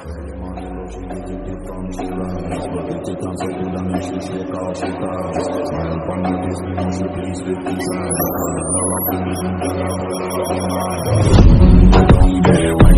Early morning love, she give it the from she rise. But it take on so good and make she shake all she cries. Smile upon her face, me know she pleased with the sight. Cause I love the vision, girl, I will love you mine. Down there,